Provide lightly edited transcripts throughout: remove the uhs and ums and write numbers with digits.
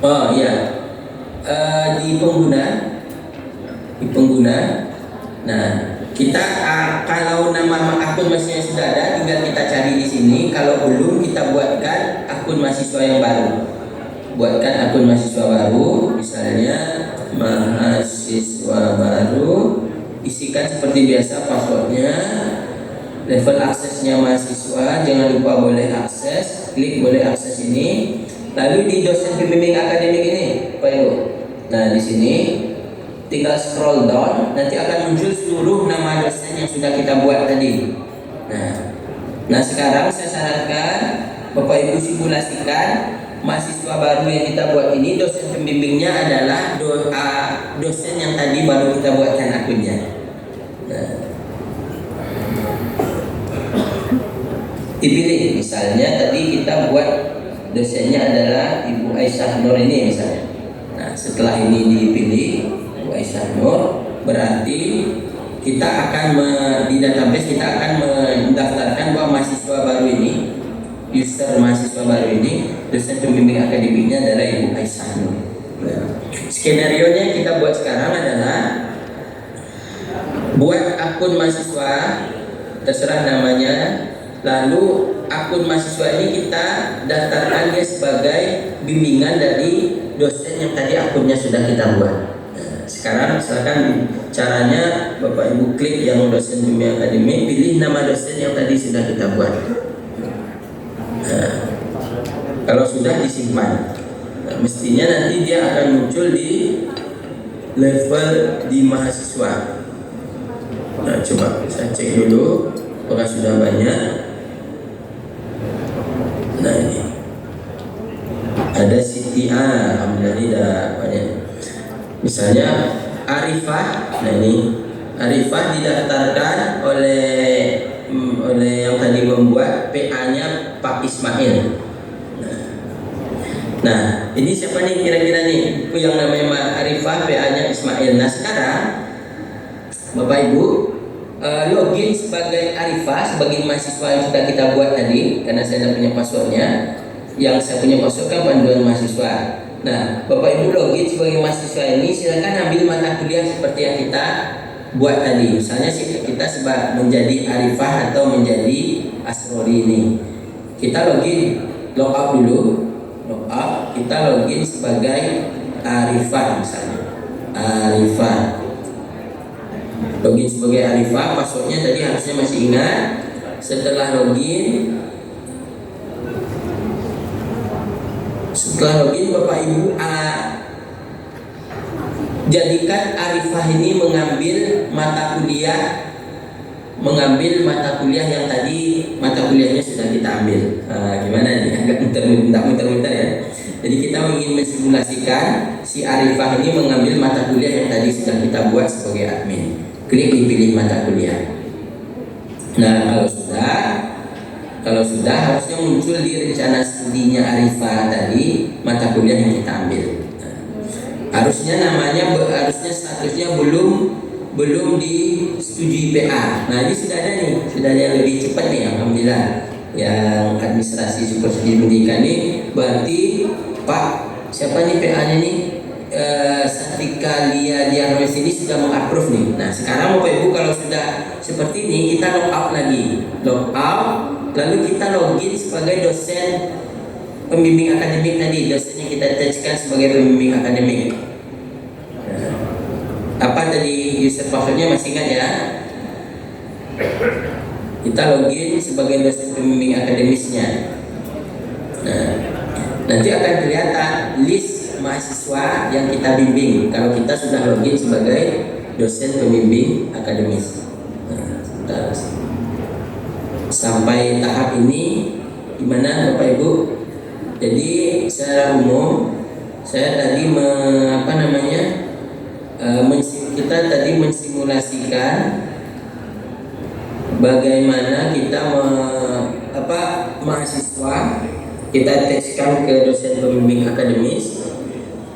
Oh iya. Di pengguna, di pengguna. Nah, kita kalau nama akun mahasiswa sudah ada, tinggal kita cari di sini. Kalau belum, kita buatkan akun mahasiswa yang baru. Buatkan akun mahasiswa baru, misalnya mahasiswa baru. Isikan seperti biasa passwordnya, level aksesnya mahasiswa, jangan lupa boleh akses, klik boleh akses ini. Lalu di dosen pembimbing akademik ini, Pak Ibu. Nah, di sini tinggal scroll down, nanti akan muncul seluruh nama dosen yang sudah kita buat tadi. Nah sekarang saya sarankan Bapak Ibu simulasikan mahasiswa baru yang kita buat ini, dosen pembimbingnya adalah dosen yang tadi baru kita buatkan akunnya. Nah, dipilih, misalnya tadi kita buat dosennya adalah Ibu Aisyah Nur ini misalnya. Nah setelah ini dipilih Ibu Aisyah Nur, berarti kita akan di database kita akan mendaftarkan bahwa mahasiswa baru ini, user mahasiswa baru ini, dosen pembimbing akademiknya adalah Ibu Aisyah Nur. Nah, skenario nya kita buat sekarang adalah buat akun mahasiswa, terserah namanya. Lalu akun mahasiswa ini kita daftarkan dia sebagai bimbingan dari dosen yang tadi akunnya sudah kita buat. Nah, sekarang misalkan caranya Bapak Ibu klik yang dosen bimbing akademik, pilih nama dosen yang tadi sudah kita buat. Nah, kalau sudah disimpan, nah, mestinya nanti dia akan muncul di level di mahasiswa. Nah, coba saya cek dulu apakah sudah banyak. Nah ini ada Siti A, alhamdulillah tidak banyak. Misalnya Arifah, nah ini Arifah didaftarkan oleh yang tadi membuat, PA-nya Pak Ismail. Nah ini siapa nih kira-kira nih? Yang namanya Arifah, PA-nya Ismail. Nah sekarang Bapak Ibu login sebagai Arifah, sebagai mahasiswa yang sudah kita buat tadi, karena saya tidak punya passwordnya. Yang saya punya password kan panduan mahasiswa. Nah, Bapak Ibu login sebagai mahasiswa ini, silakan ambil mata kuliah seperti yang kita buat tadi. Misalnya kita menjadi Arifah atau menjadi Asrori ini. Kita login, logout dulu, logout. Kita login sebagai Arifah misalnya, Arifah. Login sebagai Arifah, passwordnya tadi harusnya masih ingat. Setelah login Bapak Ibu jadikan Arifah ini mengambil mata kuliah yang tadi mata kuliahnya sudah kita ambil. Gimana nih? Agak muter-muter ya. Jadi kita ingin mensimulasikan si Arifah ini mengambil mata kuliah yang tadi sudah kita buat sebagai admin. Klik dipilih mata kuliah. Nah kalau sudah harusnya muncul di rencana studinya Arifah tadi mata kuliah yang kita ambil. Nah, harusnya statusnya belum disetujui PA. Nah ini sudah ada nih, sudah ada yang lebih cepat nih, alhamdulillah. Yang administrasi supervisi pendidikan ini berarti Pak siapa nih PA-nya nih? Satika Lia Diarwes ini sudah mengapprove nih. Nah sekarang Bapak Ibu kalau sudah seperti ini, kita log out lagi, lalu kita login sebagai dosen pembimbing akademik tadi, dosen yang kita attachkan sebagai pembimbing akademik. Apa tadi user passwordnya masih ingat ya? Kita login sebagai dosen pembimbing akademisnya. Nah nanti akan kelihatan list mahasiswa yang kita bimbing kalau kita sudah login sebagai dosen pembimbing akademis. Nah, sampai tahap ini gimana Bapak Ibu? Jadi secara umum saya tadi kita tadi mensimulasikan bagaimana kita mahasiswa kita teskan ke dosen pembimbing akademis.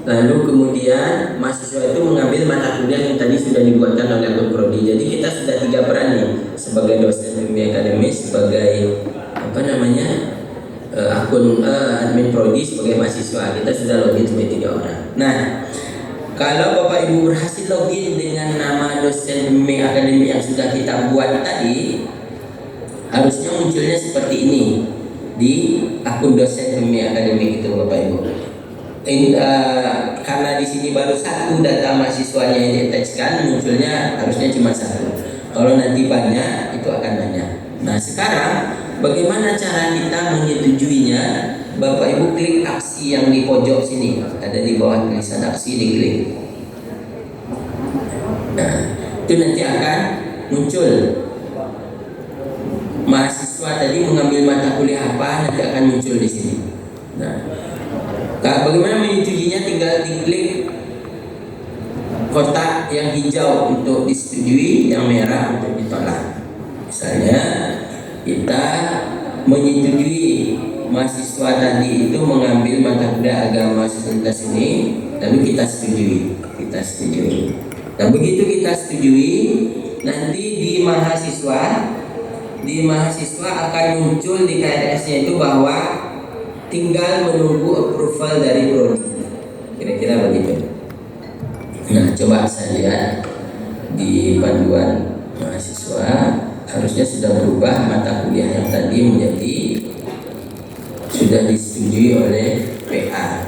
Lalu kemudian mahasiswa itu mengambil mata kuliah yang tadi sudah dibuatkan oleh akun prodi. Jadi kita sudah 3 peran nih, sebagai dosen pembimbing akademis, sebagai admin prodi sebagai mahasiswa. Kita sudah login sebagai 3 orang. Nah, kalau Bapak Ibu berhasil login dengan nama dosen pembimbing akademik yang sudah kita buat tadi, harusnya munculnya seperti ini di akun dosen pembimbing akademik itu, Bapak Ibu. Karena di sini baru 1 data mahasiswanya yang di-attach-kan, munculnya harusnya cuma 1. Kalau nanti banyak, itu akan banyak. Nah, sekarang bagaimana cara kita menyetujuinya? Bapak Ibu klik aksi yang di pojok sini, ada di bawah tulisan aksi, diklik. Nah, itu nanti akan muncul mahasiswa tadi mengambil mata kuliah apa, nanti akan muncul di sini. Nah, bagaimana menyetujuinya? Tinggal diklik kotak yang hijau untuk disetujui, yang merah untuk ditolak. Misalnya kita menyetujui mahasiswa tadi itu mengambil mata kuliah agama seksualitas ini, lalu kita setujui. Nah, begitu kita setujui, nanti di mahasiswa akan muncul di KRS-nya itu bahwa tinggal menunggu approval dari prodi. Kira-kira begitu. Nah, coba saya lihat di panduan mahasiswa, harusnya sudah berubah mata kuliah yang tadi menjadi sudah disetujui oleh PA.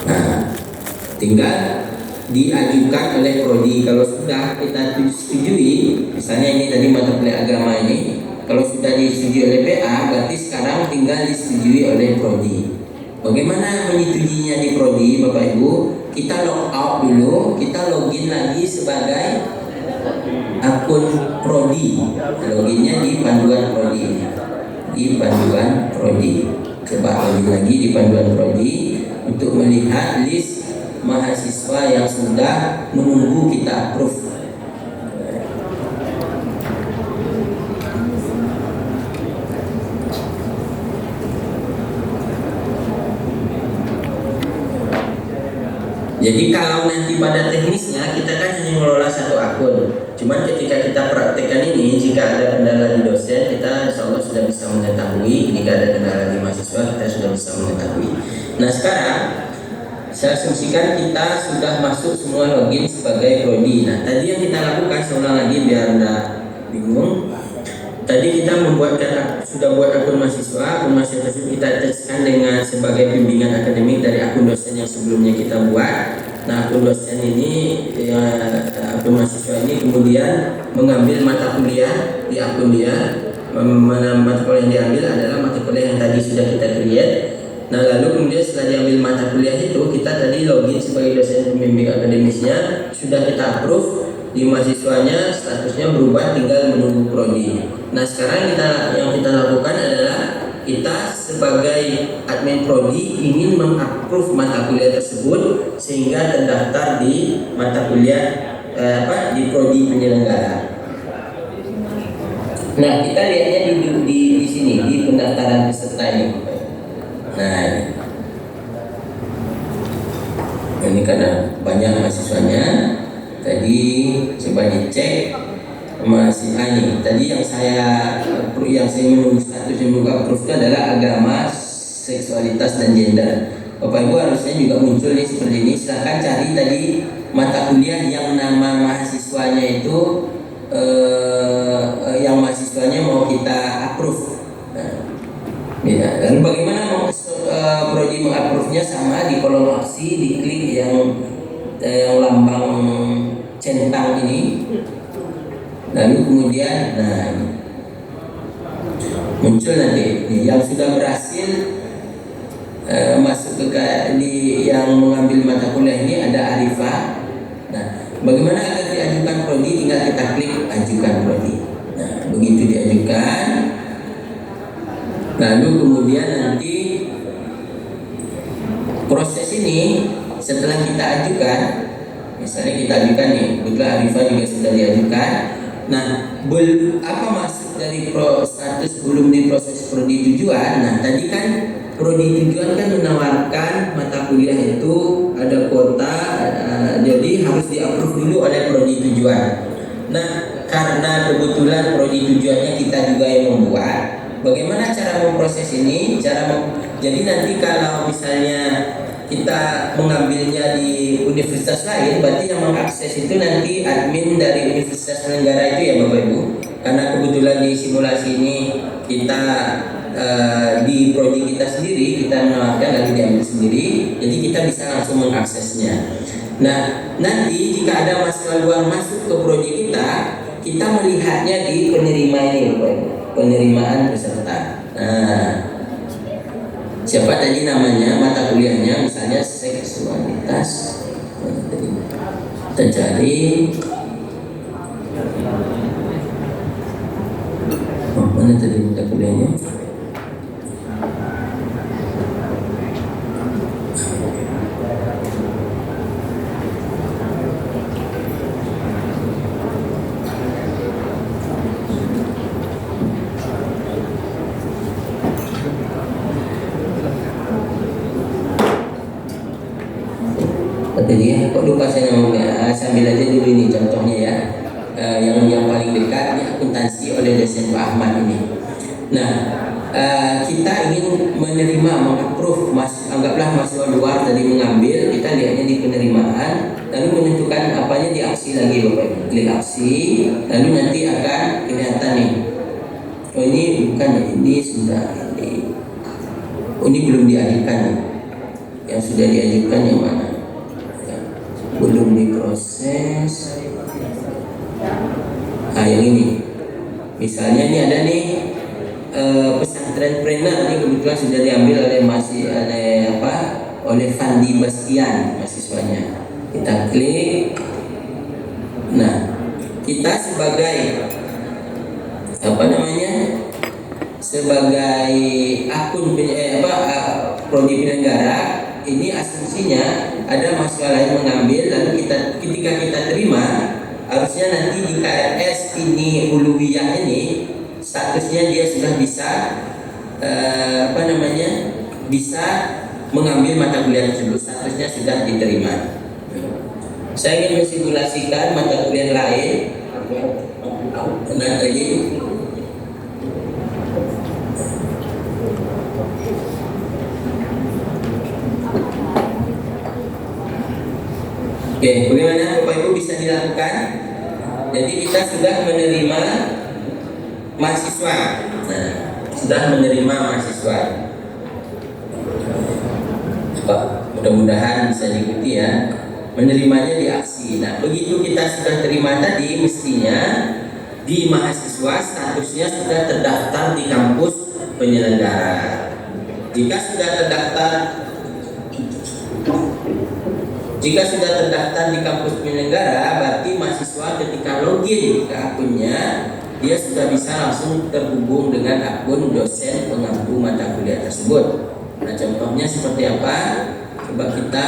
Nah, tinggal diajukan oleh prodi. Kalau sudah kita setujui, misalnya ini tadi mata kuliah agama ini, kalau sudah disetujui oleh PA, berarti sekarang tinggal disetujui oleh prodi. Bagaimana menyetujuinya di prodi, Bapak Ibu? Kita log out dulu, kita login lagi sebagai akun prodi. Loginnya di panduan prodi. Coba login lagi di panduan prodi untuk melihat list mahasiswa yang sudah menunggu kita approve. Jadi kalau nanti pada teknisnya kita kan hanya mengelola 1 akun. Cuman ketika kita praktekkan ini, jika ada kendala di dosen, kita insya Allah sudah bisa mengetahui. Jika ada kendala di mahasiswa, kita sudah bisa mengetahui. Nah, sekarang saya asumsikan kita sudah masuk semua login sebagai prodi. Nah, tadi yang kita lakukan, saya ulang lagi biar Anda bingung. Tadi kita sudah buat akun mahasiswa tersebut kita attachkan dengan sebagai bimbingan akademik dari akun dosen yang sebelumnya kita buat. Nah, akun dosen ini, akun mahasiswa ini kemudian mengambil mata kuliah di akun dia. Mata kuliah yang diambil adalah mata kuliah yang tadi sudah kita create. Nah, lalu kemudian setelah diambil mata kuliah itu, kita tadi login sebagai dosen pembimbing akademisnya, sudah kita approve. Di mahasiswanya statusnya berubah, tinggal menunggu prodi. Nah, sekarang yang kita lakukan adalah kita sebagai admin prodi ingin mengapprove mata kuliah tersebut sehingga terdaftar di mata kuliah di prodi penyelenggara. Nah, kita lihatnya di sini di pendaftaran peserta ini. Nah, ini karena banyak mahasiswanya. Tadi coba dicek masih ini. Tadi yang saya menunggu status yang menunggu approve itu adalah agama, seksualitas dan gender. Bapak Ibu harusnya juga muncul nih seperti ini. Silahkan cari tadi mata kuliah yang nama mahasiswanya itu yang mahasiswanya mau kita approve. Nah, ya. Lalu bagaimana prodi mengapprove-nya? Sama di kolom aksi, diklik yang lambang centang ini, lalu kemudian muncul nanti yang sudah berhasil masuk ke yang mengambil mata kuliah ini ada Arifah. Nah, bagaimana agar diajukan prodi? Tinggal kita klik ajukan prodi. Nah, begitu diajukan, lalu kemudian nanti proses ini setelah kita ajukan, misalnya kita ajukan nih, kebetulan Arifah juga sudah diajukan. Nah, apa maksud dari status belum diproses prodi tujuan? Nah, tadi kan prodi tujuan kan menawarkan mata kuliah itu ada kuota, jadi harus di-approve dulu oleh prodi tujuan. Nah, karena kebetulan prodi tujuannya kita juga yang membuat, bagaimana cara memproses ini, jadi nanti kalau misalnya kita mengambilnya di universitas lain, berarti yang mengakses itu nanti admin dari universitas penyelenggara itu ya Bapak Ibu. Karena kebetulan di simulasi ini kita di prodi kita sendiri, kita menawarkan lalu diambil sendiri, jadi kita bisa langsung mengaksesnya. Nah, nanti jika ada mahasiswa luar masuk ke prodi kita melihatnya di penerima ini Bapak Ibu, penerimaan peserta. Nah, siapa tadi namanya, mata kuliahnya, misalnya seksualitas. Kita cari. Oh, mana tadi mata kuliahnya? Jadi kok lupa saya namanya, sambil aja dulu ini contohnya ya. Yang paling dekat ini akuntansi oleh dosen Pak Ahmad ini. Nah, kita ingin menerima, mengapprove, anggaplah mahasiswa luar tadi mengambil, kita lihatnya di penerimaan, lalu menentukan apanya di aksi lagi Bapak Ibu. Klik aksi, lalu nanti akan kelihatan nih. Oh ini bukan ya, ini sudah ini. Oh ini belum diajukan nih. Yang sudah diajukan yang mana? Belum diproses. Yang ini misalnya ini ada nih pesantrenpreneur, ini kebetulan sudah diambil oleh oleh Fandi Bastian mahasiswanya. Kita klik. Nah, kita sebagai sebagai akun prodi penyelenggara, ini asumsinya ada mahasiswa lain mengambil, lalu ketika kita terima, harusnya nanti di KRS ini uluwiyah ini statusnya dia sudah bisa bisa mengambil mata kuliah tersebut, statusnya sudah diterima. Saya ingin mensimulasikan mata kuliah lain. Dan tadi oke, bagaimana Bapak Ibu bisa dilakukan? Jadi kita sudah menerima mahasiswa. Nah, sudah menerima mahasiswa. Mudah-mudahan bisa diikuti ya. Menerimanya di aksi. Nah, begitu kita sudah terima tadi, mestinya di mahasiswa statusnya sudah terdaftar di kampus penyelenggara. Jika sudah terdaftar di kampus penyelenggara, berarti mahasiswa ketika login ke akunnya, dia sudah bisa langsung terhubung dengan akun dosen pengampu mata kuliah tersebut. Nah, contohnya seperti apa? Coba kita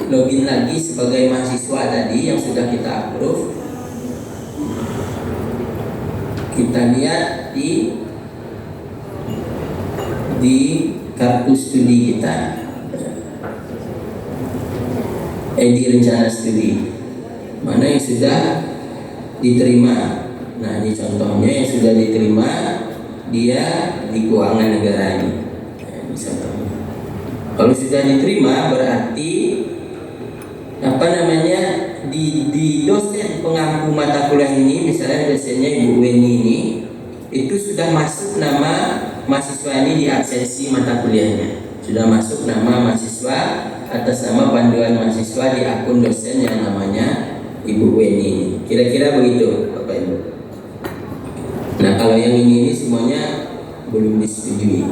login lagi sebagai mahasiswa tadi yang sudah kita approve. Kita lihat di kartu studi kita. Di rencana studi mana yang sudah diterima. Nah, ini contohnya yang sudah diterima, dia di keuangan negara ini. Kalau sudah diterima berarti di dosen pengampu mata kuliah ini, misalnya dosennya Ibu Weni ini, itu sudah masuk nama mahasiswa ini di absensi mata kuliahnya. Sudah masuk nama mahasiswa atas nama panduan mahasiswa di akun dosen yang namanya Ibu Weni. Kira-kira begitu Bapak Ibu. Nah, kalau yang ini semuanya belum disetujui.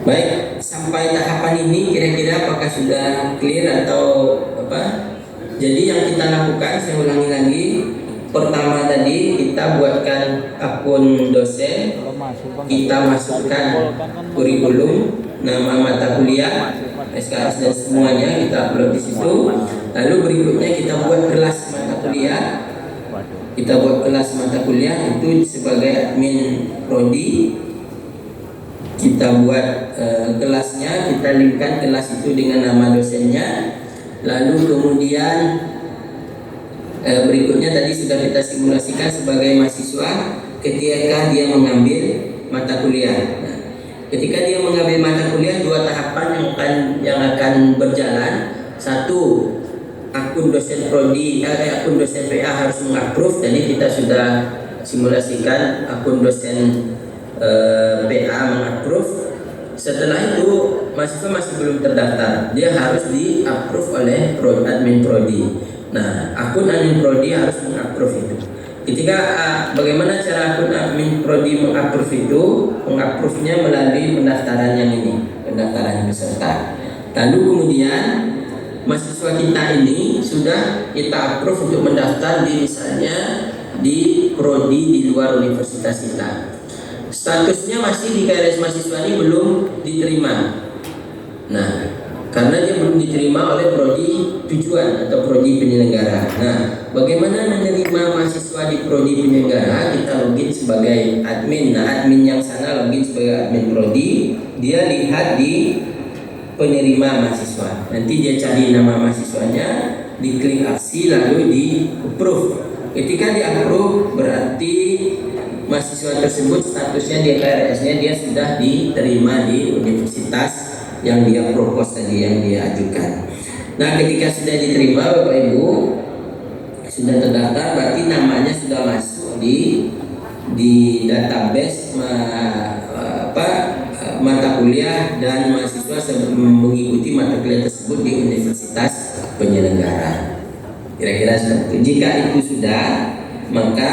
Baik, sampai tahapan ini kira-kira apakah sudah clear atau apa? Jadi yang kita lakukan, saya ulangi lagi. Pertama tadi kita buatkan akun dosen, kita masukkan kurikulum, nama mata kuliah, SKS dan semuanya kita upload di situ. Lalu berikutnya kita buat kelas mata kuliah. Kita buat kelas mata kuliah itu sebagai admin prodi. Kita buat kelasnya, kita linkkan kelas itu dengan nama dosennya. Lalu kemudian berikutnya tadi sudah kita simulasikan sebagai mahasiswa, ketika dia mengambil, mata kuliah. Nah, ketika dia mengambil mata kuliah, dua tahapan yang akan berjalan. Satu, akun dosen prodi, akun dosen PA harus mengapprove. Jadi kita sudah simulasikan akun dosen PA mengapprove. Setelah itu mahasiswa masih belum terdaftar, dia harus di-approve oleh admin prodi. Nah, akun admin prodi harus meng-approve itu. Ketika bagaimana cara akun admin prodi meng-approve itu? Meng-approve-nya melalui pendaftaran yang ini, pendaftaran peserta. Lalu kemudian mahasiswa kita ini sudah kita approve untuk mendaftar di misalnya di prodi di luar universitas kita. Statusnya masih di KRS mahasiswa ini belum diterima. Nah, karena dia belum diterima oleh prodi tujuan atau prodi penyelenggara. Nah, bagaimana menerima mahasiswa di prodi penyelenggara? Kita login sebagai admin. Nah, admin yang sana login sebagai admin prodi, dia lihat di penerima mahasiswa. Nanti dia cari nama mahasiswanya, diklik aksi lalu di approve. Ketika di approve berarti mahasiswa tersebut statusnya di KRS-nya dia sudah diterima di universitas yang dia propose tadi, yang dia ajukan. Nah, ketika sudah diterima Bapak Ibu, sudah terdaftar, berarti namanya sudah masuk di database mata kuliah dan mahasiswa mengikuti mata kuliah tersebut di universitas penyelenggara. Kira-kira seperti itu. Jika itu sudah, maka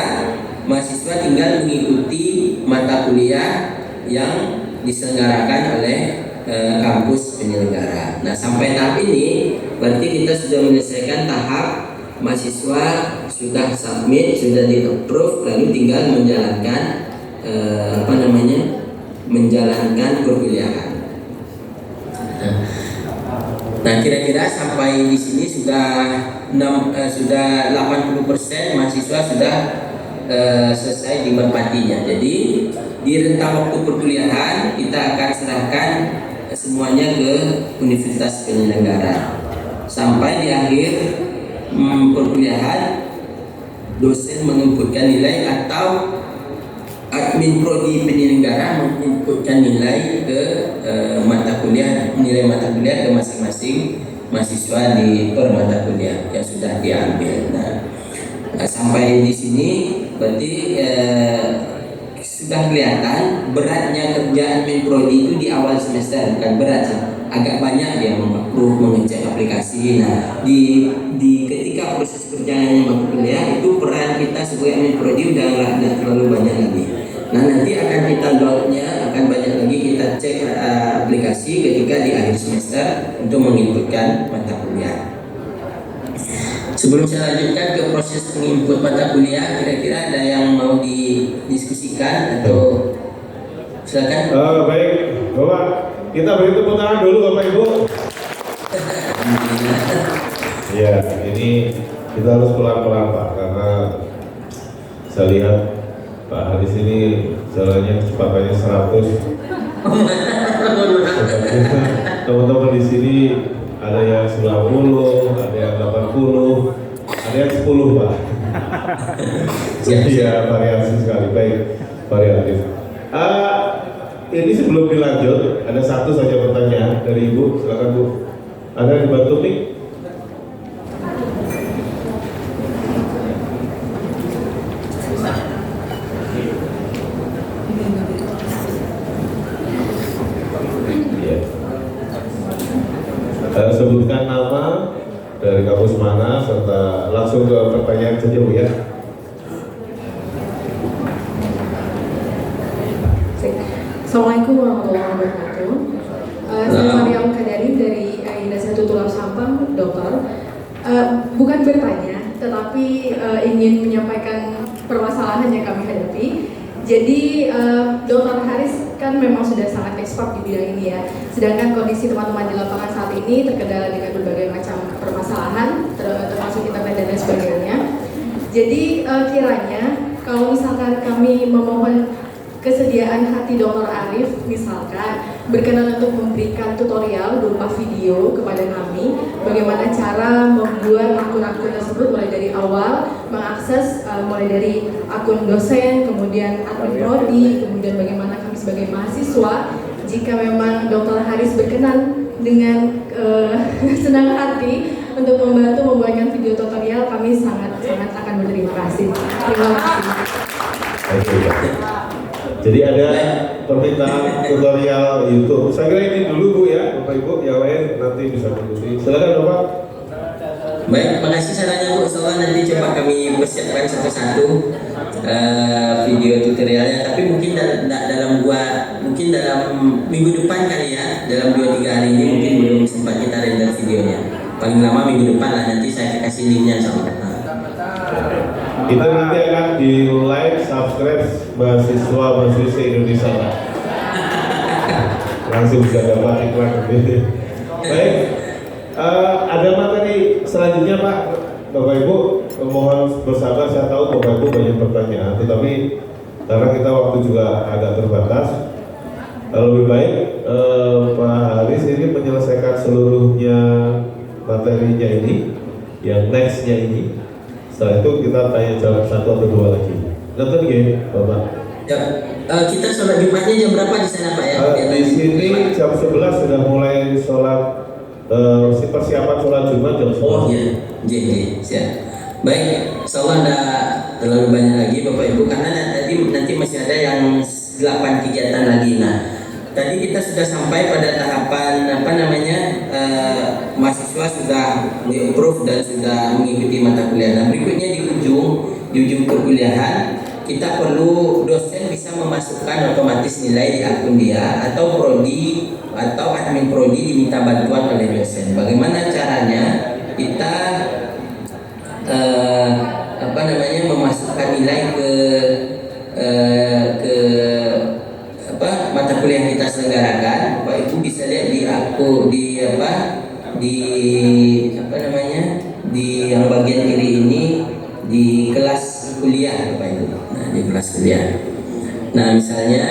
mahasiswa tinggal mengikuti mata kuliah yang diselenggarakan oleh kampus penyelenggara. Nah, sampai tahap ini berarti kita sudah menyelesaikan tahap mahasiswa sudah submit, sudah di-approve, lalu tinggal menjalankan menjalankan perkuliahan. Nah, kira-kira sampai di sini sudah 80% mahasiswa sudah selesai di merpatinya. Jadi di rentang waktu perkuliahan kita akan serahkan semuanya ke universitas penyelenggara. Sampai di akhir perkuliahan dosen menginputkan nilai atau admin prodi penyelenggara menginputkan nilai ke nilai mata kuliah ke masing-masing mahasiswa di per mata kuliah yang sudah diambil. Nah, sampai di sini berarti sudah kelihatan beratnya kerja admin prodi itu di awal semester. Bukan berat sih, agak banyak dia mengapprove, mengecek aplikasi. Nah, di ketika proses perjalanannya mata kuliah itu peran kita sebagai admin prodi udah nggak terlalu banyak lagi. Nah, nanti akan kita loadnya akan banyak lagi kita cek aplikasi ketika di akhir semester untuk menginputkan mata kuliah. Sebelum saya lanjutkan ke proses menginput mata kuliah, kira-kira ada yang mau didiskusikan atau silakan. Baik, Bapak, kita beri tepuk tangan dulu Bapak Ibu. Ya, ini kita harus pelan-pelan Pak, karena saya lihat Pak Haris ini jalannya kecepatannya 100. Teman-teman di sini ada yang 90, ada yang 80, ada yang 10 Pak. Jadi ya variasi sekali. Baik, variatif. Ini sebelum dilanjut, ada satu saja pertanyaan dari Ibu. Silakan Bu. Ada yang dibantu nih? Sebutkan nama dari kampus mana serta langsung ke pertanyaan saja Bu ya. Assalamualaikum warahmatullahi wabarakatuh. Saya Mariam Kadari dari Yayasan Tulang Sampang, Dokter. Bukan bertanya, tetapi ingin menyampaikan permasalahan yang kami hadapi. Jadi Dr. Haris kan memang sudah sangat expert di bidang ini ya. Sedangkan kondisi teman-teman di lapangan saat ini terkendala dengan berbagai macam permasalahan, termasuk internet dan lain sebagainya. Jadi kiranya kalau misalkan kami memohon kesediaan hati Dr. Arif misalkan berkenan untuk memberikan tutorial berupa video kepada kami bagaimana cara membuat akun-akun tersebut mulai dari awal mengakses mulai dari akun dosen, kemudian admin prodi, kemudian bagaimana kami sebagai mahasiswa, jika memang Dr. Haris berkenan dengan senang hati untuk membantu membuatkan video tutorial, kami sangat akan berterima kasih. Terima kasih. Oke, jadi ada permintaan tutorial YouTube. Saya kira ini dulu Bu ya, Bapak Ibu, yang lain nanti bisa mengikuti. Silakan Bapak. Baik, makasih sarannya Bu. Soalnya nanti coba kami persiapkan satu-satu video tutorialnya. Tapi mungkin mungkin dalam minggu depan kali ya, dalam 2-3 hari ini mungkin belum sempat kita render videonya. Paling lama minggu depan lah, nanti saya kasih linknya sama. Kita nanti akan di like, subscribe mahasiswa Indonesia. Langsung bisa dapat iklan. Baik, ada materi selanjutnya Pak, Bapak Ibu. Mohon bersabar, saya tahu Bapak Ibu banyak pertanyaan, tetapi karena kita waktu juga agak terbatas, lebih baik Pak Haris ini menyelesaikan seluruhnya materinya ini, yang nextnya ini. Setelah itu kita tanya jawab 1 atau 2 lagi. Nonton ya, Bapak. Ya, kita sholat Jumatnya jam berapa di sana Pak ya? Di sini jam 11 sudah mulai sholat, persiapan sholat Jumat jam 11. Oh iya, siap. Baik, insyaallah tidak terlalu banyak lagi Bapak Ibu, karena nanti masih ada yang 8 kegiatan lagi. Nah, tadi kita sudah sampai pada tahapan mahasiswa sudah di-approve dan sudah mengikuti mata kuliah. Nah, berikutnya di ujung perkuliahan kita perlu dosen bisa memasukkan otomatis nilai di akun dia, atau prodi atau admin prodi diminta bantuan oleh dosen. Bagaimana caranya kita memasukkan nilai ke mata kuliah yang kita selenggarakan? Bapak Ibu bisa lihat di yang bagian kiri ini, di kelas kuliah Bapak Ibu. Nah, di kelas kuliah. Nah, misalnya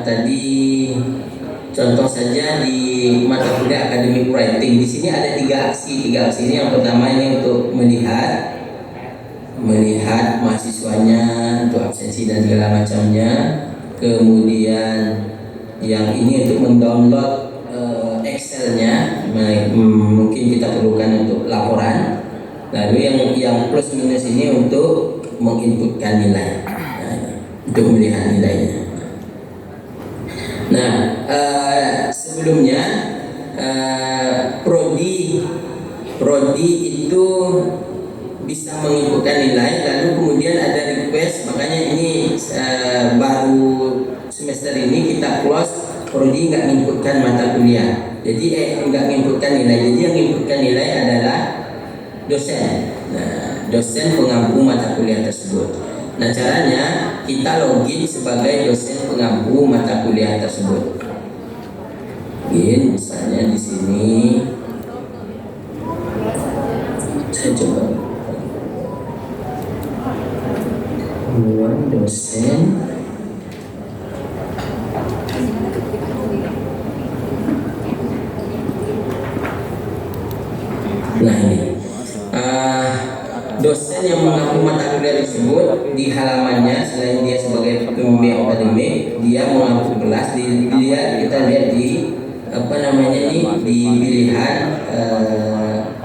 tadi contoh saja di mata kuliah academic writing, di sini ada 3 aksi. 3 aksi ini, yang pertama ini untuk melihat mahasiswanya untuk absensi dan segala macamnya. Kemudian yang ini untuk mendownload Excel-nya, mungkin kita perlukan untuk laporan. Lalu yang plus minus ini untuk menginputkan nilai, untuk melihat nilainya. Nah, sebelumnya prodi itu bisa menginputkan nilai, lalu kemudian ada request. Makanya ini baru semester ini kita close, prodi nggak menginputkan mata kuliah. Jadi nggak menginputkan nilai. Jadi yang menginputkan nilai adalah dosen. Nah, dosen pengampu mata kuliah tersebut. Nah, caranya kita login sebagai dosen pengampu mata kuliah tersebut. Misalnya di sini saya coba dosen. Nah, ini dosen yang mengampu mata kuliah tersebut, di halamannya selain dia sebagai pembimbing akademik, dia mengampu kelas. Kita lihat di di pilihan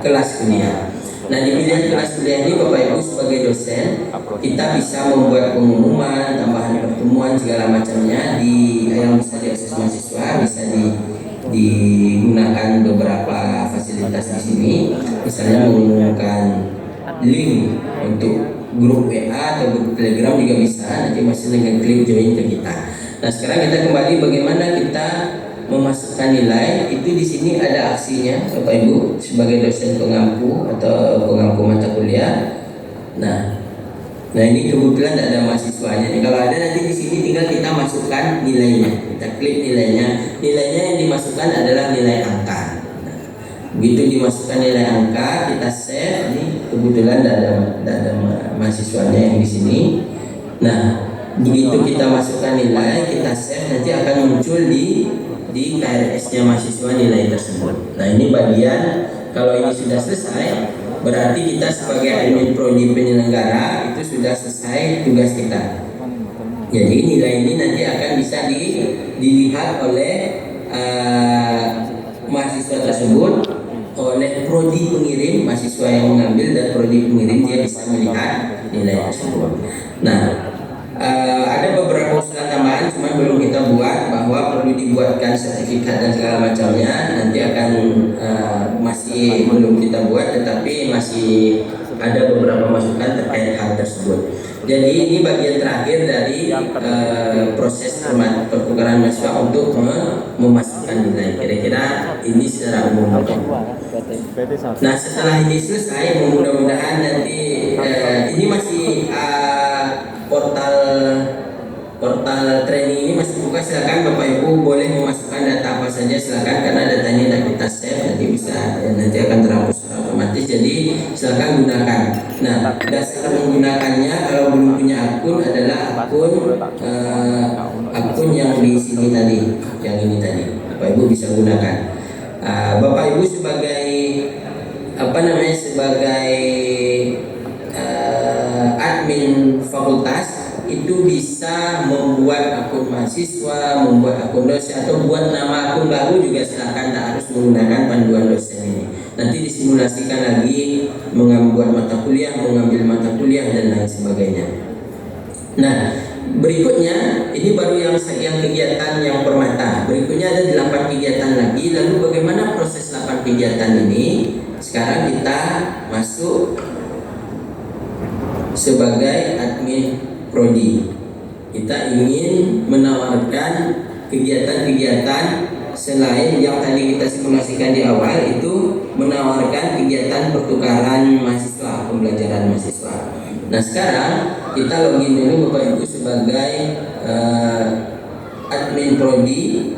kelas kuliah. Nah, di pilihan kelas kuliah ini Bapak Ibu sebagai dosen, kita bisa membuat pengumuman, tambahan pertemuan segala macamnya yang bisa diakses mahasiswa, bisa digunakan beberapa fasilitas di sini. Misalnya mengumumkan link untuk grup WA atau grup Telegram juga bisa. Nanti masih dengan klik join ke kita. Nah, sekarang kita kembali bagaimana kita memasukkan nilai. Itu di sini ada aksinya Bapak Ibu sebagai dosen pengampu atau pengampu mata kuliah. Nah ini kebetulan tidak ada mahasiswanya. Kalau ada nanti di sini tinggal kita masukkan nilainya. Kita klik nilainya. Nilainya yang dimasukkan adalah nilai angka. Nah, begitu dimasukkan nilai angka, kita save. Ini kebetulan tidak ada mahasiswanya yang di sini. Nah, begitu kita masukkan nilai, kita save, nanti akan muncul di KRS-nya mahasiswa nilai tersebut. Nah, ini bagian kalau ini sudah selesai, berarti kita sebagai admin prodi penyelenggara itu sudah selesai tugas kita. Jadi nilai ini nanti akan bisa dilihat oleh mahasiswa tersebut, oleh prodi pengirim, mahasiswa yang mengambil dan prodi pengirim, dia bisa melihat nilai tersebut. Nah, ada beberapa usulan tambahan, cuma belum kita buat, bahwa perlu dibuatkan sertifikat dan segala macamnya. Nanti akan masih belum kita buat, tetapi masih ada beberapa masukan terkait hal tersebut. Jadi ini bagian terakhir dari proses pertukaran mahasiswa untuk memasukkan nilai. Kira-kira ini secara umum. Nah, setelah ini selesai, mudah-mudahan nanti ini masih portal training ini masih buka. Silakan Bapak Ibu boleh memasukkan data apa saja, silakan, karena datanya tidak kita save, nanti bisa nanti akan terhapus otomatis. Jadi silakan gunakan. Nah, dasar menggunakannya kalau belum punya akun adalah akun yang di sini tadi, yang ini tadi, Bapak Ibu bisa gunakan. Bapak Ibu sebagai sebagai admin fakultas itu bisa membuat akun mahasiswa, membuat akun dosen, atau buat nama akun baru juga silakan, tak harus menggunakan panduan dosen ini. Nanti disimulasikan lagi membuat mata kuliah, mengambil mata kuliah dan lain sebagainya. Nah, berikutnya ini baru yang kegiatan yang permata. Berikutnya ada 8 kegiatan lagi. Lalu bagaimana proses 8 kegiatan ini? Sekarang kita masuk sebagai admin prodi. Kita ingin menawarkan kegiatan-kegiatan selain yang tadi kita simulasikan di awal, itu menawarkan kegiatan pertukaran mahasiswa, pembelajaran mahasiswa. Nah, sekarang kita login dulu Bapak Ibu sebagai admin prodi.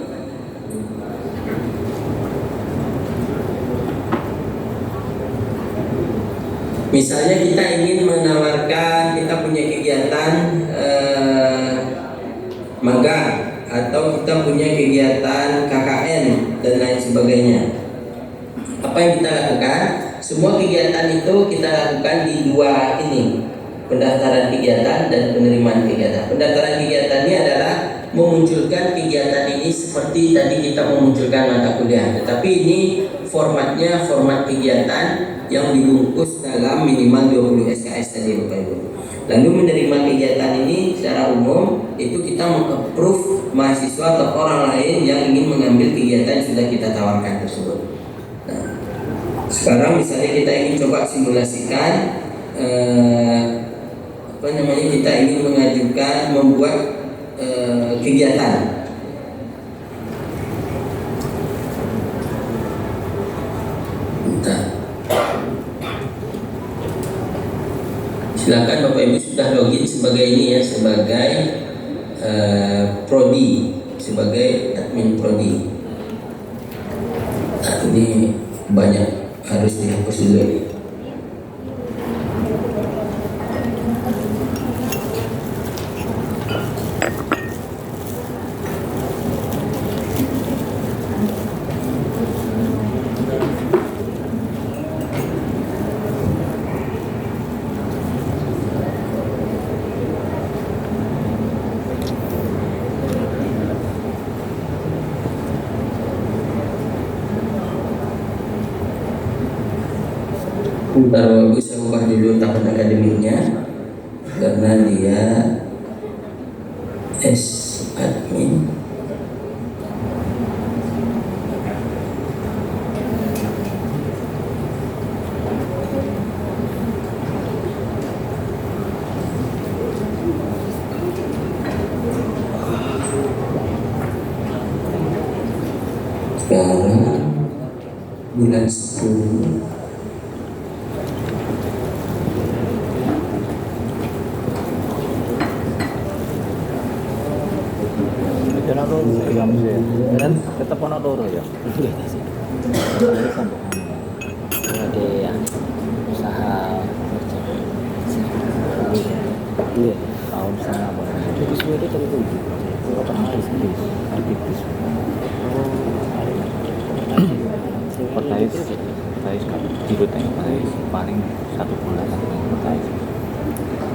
Misalnya kita ingin menawarkan, kita punya kegiatan magang, atau kita punya kegiatan KKN dan lain sebagainya. Apa yang kita lakukan? Semua kegiatan itu kita lakukan di dua ini, pendaftaran kegiatan dan penerimaan kegiatan. Pendaftaran kegiatan ini adalah memunculkan kegiatan ini seperti tadi kita memunculkan mata kuliah, tetapi ini formatnya format kegiatan yang dibungkus dalam minimal 20 SKS tadi Bapak Ibu. Lalu menerima kegiatan ini secara umum itu kita meng-approve mahasiswa atau orang lain yang ingin mengambil kegiatan yang sudah kita tawarkan tersebut. Nah, sekarang misalnya kita ingin coba simulasikan kita ingin mengajukan membuat kegiatan. Silakan Bapak Ibu sudah login sebagai ini ya, sebagai prodi, sebagai admin prodi. Nah, ini banyak harus dihapus dulu ini. Bentar Bapak Ibu, saya ubah dulu tahun akademiknya karena dia S admin. Sekarang bulan 10. Dan tetap ono loro ya. Ada yang usaha iya tahun sana jadi semua itu dari itu otomatis aktivis kota itu bertais kan dirut yang paling 1 bulan atau bertais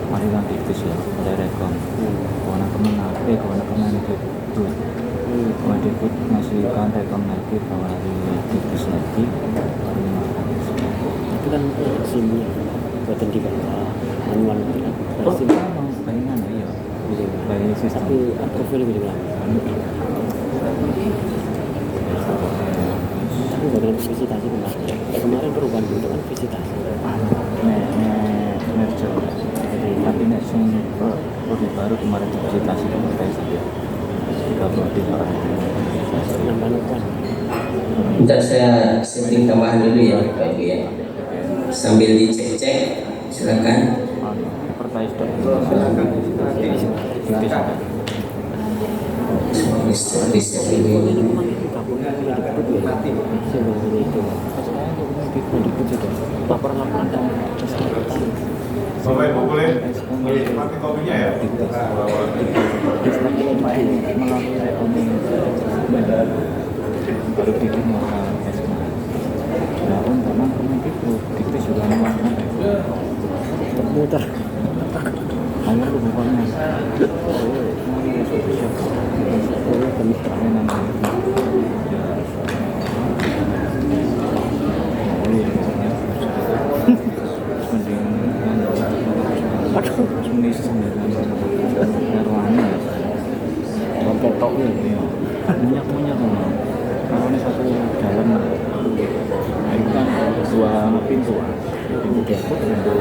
mari kan tipis ya ada rekom kawan kemenang itu kawan debut ngasih kan rekom lagi bahwa hari tipis lagi Itu kan SIM-nya buatan di bawah manual itu kan. oh SIM. emang bayangan ya bayangan sistem Tapi approval gitu bilang. Tapi bukan visitasi kemarin. Kemarin perubahan itu kan visitasi. merger tapi nek sing produk baru kemarin visitasi ke bertais saja 3 orang Nambah numpang. Bentar saya setting tambahan dulu ya Pak Ibu ya. Sambil dicek-cek silakan. bertais dong Riset dulu. Ini memang itu kaburnya sudah dikebut ya. Sebelum itu. Dikebut sudah. Laporan-laporan dan Bapak Ibu boleh menikmati kopinya ya? melalui rekomendasi baru bikin maka nah untuk nangkring itu kita sudah melakukan muter. hanya lu bukannya minyak kalau ini satu jalan itu kan 2 pintu pintu depot pintu